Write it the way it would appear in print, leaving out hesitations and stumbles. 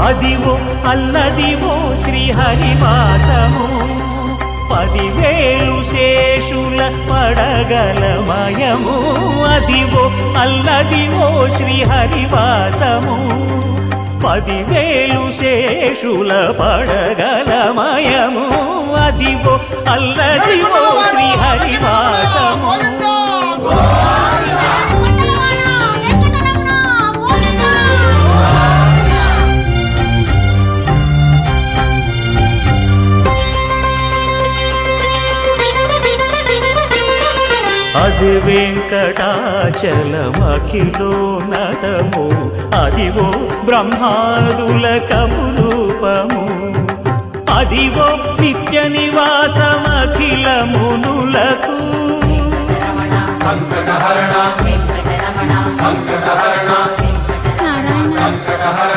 అదివో అల్లదివో శ్రీహరివాసము 10,000 శేషుల పడగలమయము అదివో అల్లదివో శ్రీహరివాసము 10,000 శేషుల పడగలమయము అదివో అల్లదివో శ్రీహరివాసము అది వెంకటాచలమఖిలో నటము అదివో బ్రహ్మాదుల కమురూపము అదివో నిత్య నివాసమఖిల మునులకు సంకటహరణ సంకటహరణ సంకటహరణ